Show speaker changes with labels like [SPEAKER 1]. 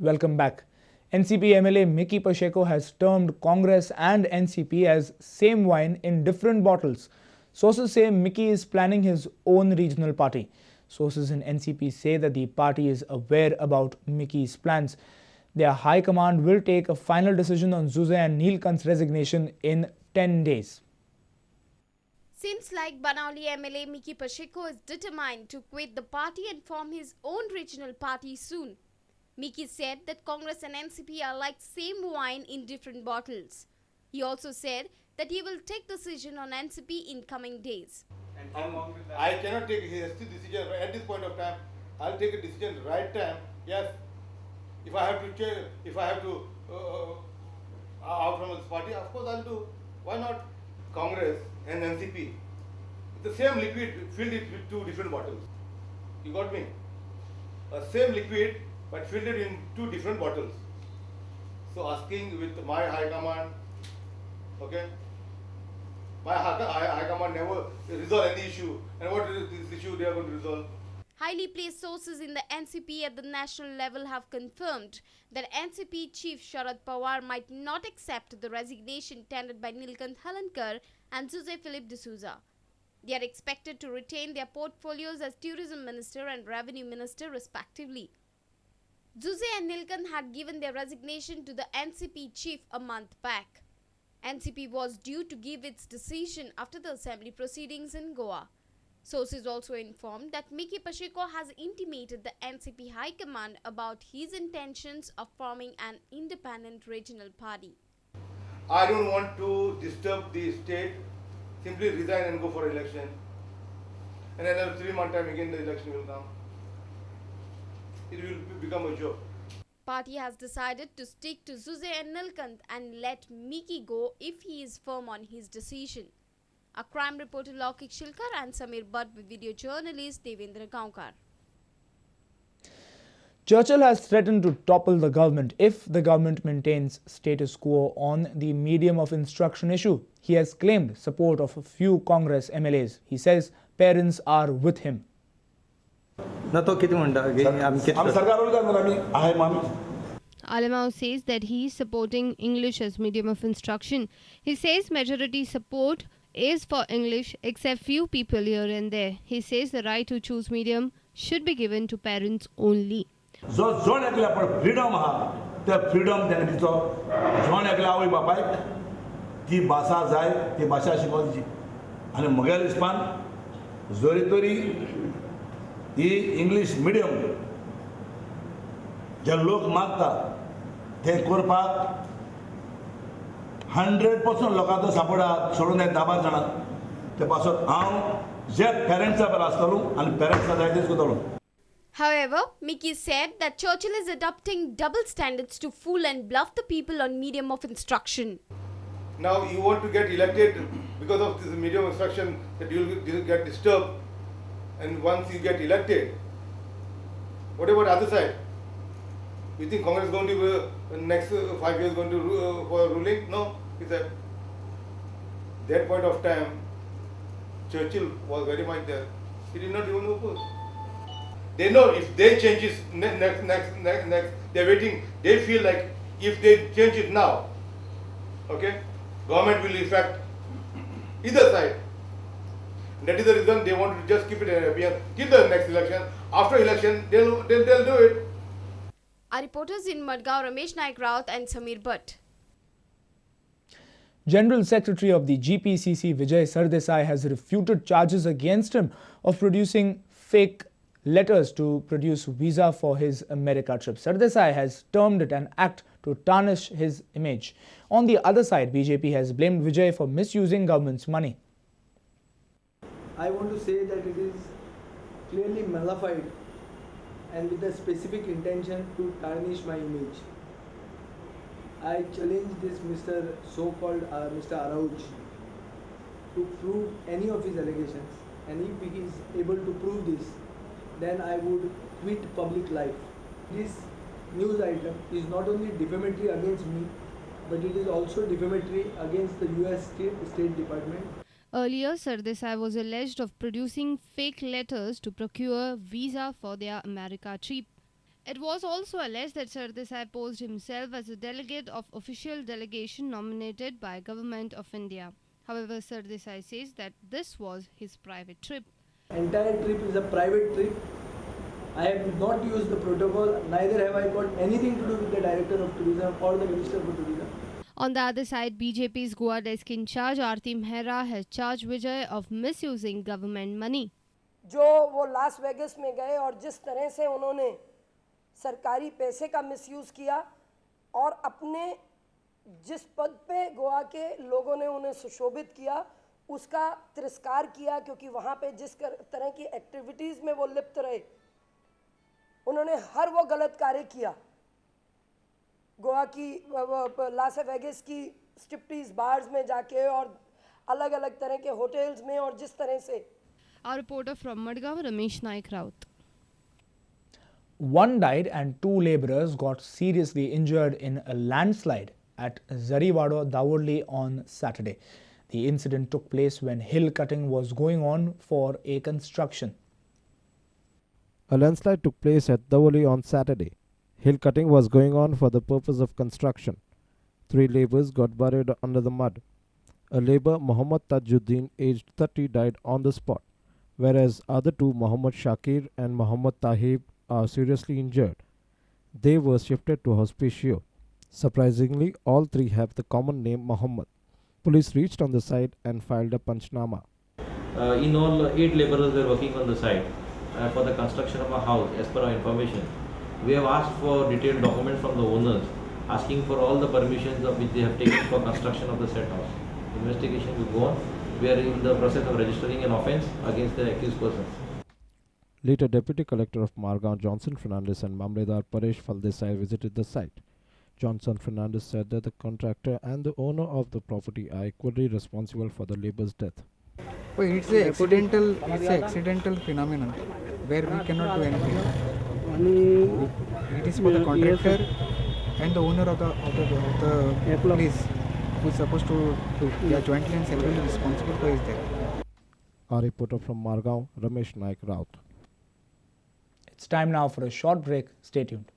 [SPEAKER 1] Welcome back. NCP MLA Mickey Pacheco has termed Congress and NCP as same wine in different bottles. Sources say Mickey is planning his own regional party. Sources in NCP say that the party is aware about Mickey's plans. Their high command will take a final decision on Zuse and Neelkant's resignation in 10 days.
[SPEAKER 2] Seems like Banauli MLA Mickey Pacheco is determined to quit the party and form his own regional party soon. Mickey said that Congress and NCP are like same wine in different bottles. He also said that he will take decision on NCP in coming days.
[SPEAKER 3] I cannot take a hasty decision at this point of time. I'll take a decision right time. Yes, if I have to change, if I have to out from this party, of course I'll do. Why not? Congress and NCP, the same liquid filled it with two different bottles. You got me? Same liquid but filled it in two different bottles. So asking with my high command, okay? My high command never resolve any issue. And what is this issue they are going to resolve?
[SPEAKER 2] Highly placed sources in the NCP at the national level have confirmed that NCP Chief Sharad Pawar might not accept the resignation tendered by Neelkant Halankar and Zuse Philip D'Souza. They are expected to retain their portfolios as Tourism Minister and Revenue Minister respectively. Zuse and Neelkant had given their resignation to the NCP chief a month back. NCP was due to give its decision after the assembly proceedings in Goa. Sources also informed that Mickey Pacheco has intimated the NCP High Command about his intentions of forming an independent regional party.
[SPEAKER 3] I don't want to disturb the state, simply resign and go for election. And another 3 months time again the election will come. It will become a joke.
[SPEAKER 2] Party has decided to stick to Zuse and Neelkant and let Mickey go if he is firm on his decision. A crime reporter Laukik Shilkar and Samir Butt with video journalist Devendra Gaonkar.
[SPEAKER 1] Churchill has threatened to topple the government if the government maintains status quo on the medium of instruction issue. He has claimed support of a few Congress MLAs. He says parents are with him.
[SPEAKER 4] Alamau says that he is supporting English as medium of instruction. He says majority support is for English except few people here and there. He says the right to choose medium should be given to parents only.
[SPEAKER 5] Zone ekla par freedom ha, the freedom then dito zone ekla oi babai ti basa jai ti basa shikodi ane magal ispan zori tori the English medium जब लोग मागता ते करपाक 100% लोकांचो support आहा सोडून दाबार जाणां ते पासत हांव जे पेरेंट्सा बरोबर आसतलो आनी पेरेंट्सा जाय तेच करतलो.
[SPEAKER 2] However, Mickey said that Churchill is adopting double standards to fool and bluff the people on medium of instruction.
[SPEAKER 3] Now you want to get elected because of this medium of instruction that you will get disturbed, and once you get elected, what about the other side? You think Congress is going to next 5 years going to for ruling? No, he said. That point of time, Churchill was very much there. He did not even oppose. They know if they change it next, they're waiting. They feel like if they change it now, okay, government will affect either side. That is the reason they want to just keep it till the next election. After election, they'll do it.
[SPEAKER 2] Our reporters in Madgaon, Ramesh Naik Raut and Samir Butt.
[SPEAKER 1] General Secretary of the GPCC Vijay Sardesai has refuted charges against him of producing fake letters to produce visa for his America trip. Sardesai has termed it an act to tarnish his image. On the other side, BJP has blamed Vijay for misusing government's money.
[SPEAKER 6] I want to say that it is clearly nullified and with a specific intention to tarnish my image. I challenge this Mr. so-called Mr. Arauj to prove any of his allegations, and if he is able to prove this, then I would quit public life. This news item is not only defamatory against me, but it is also defamatory against the US State Department.
[SPEAKER 4] Earlier, Sardesai was alleged of producing fake letters to procure visa for their America trip. It was also alleged that Sardesai posed himself as a delegate of official delegation nominated by Government of India. However, Sardesai says that this was his private trip.
[SPEAKER 6] Entire trip is a private trip. I have not used the protocol, neither have I got anything to do with the Director of Tourism or the Minister for Tourism.
[SPEAKER 4] On the other side, BJP's Goa desk in charge Aarti Mehra has charged Vijay of misusing government money.
[SPEAKER 7] जो वो Las Vegas में गए और जिस तरह से उन्होंने सरकारी पैसे का मिसयूज़ किया और अपने जिस पद पे गोवा के लोगों ने उन्हें सुशोभित किया उसका तिरस्कार किया, क्योंकि वहाँ पे जिस तरह की एक्टिविटीज़ में वो लिप्त रहे उन्होंने हर वो गलत कार्य किया। गोवा की लास वेगस की स्ट्रिप्टीज बार्स में जाके और अलग अलग तरह के होटल्स में और जिस तरह से।
[SPEAKER 4] Our reporter from Madgaon, Ramesh Naik Raut.
[SPEAKER 1] One died and 2 labourers got seriously injured in a landslide at Zarivado, Dawoodli on Saturday. The incident took place when hill cutting was going on for a construction.
[SPEAKER 8] A landslide took place at Dawoodli on Saturday. Hill cutting was going on for the purpose of construction. 3 labourers got buried under the mud. A labourer, Muhammad Tajuddin, aged 30, died on the spot, whereas other 2, Muhammad Shakir and Muhammad Tahib, are seriously injured. They were shifted to hospicio. Surprisingly, all 3 have the common name Muhammad. Police reached on the site and filed a panchnama.
[SPEAKER 9] In all, 8 labourers were working on the site for the construction of a house, as per our information. We have asked for detailed documents from the owners, asking for all the permissions of which they have taken for construction of the said house. Investigation will go on. We are in the process of registering an offence against the accused persons.
[SPEAKER 8] Later, Deputy Collector of Margaon, Johnson Fernandez, and Mamledar Paresh Faldesai visited the site. Johnson Fernandez said that the contractor and the owner of the property are equally responsible for the labour's death.
[SPEAKER 10] Well, it's an accidental phenomenon where we cannot do anything. It is for the contractor and the owner of the place who is supposed to do. They are jointly and severally responsible for his death.
[SPEAKER 8] Our reporter from Margaon, Ramesh Naik Raut.
[SPEAKER 1] It's time now for a short break. Stay tuned.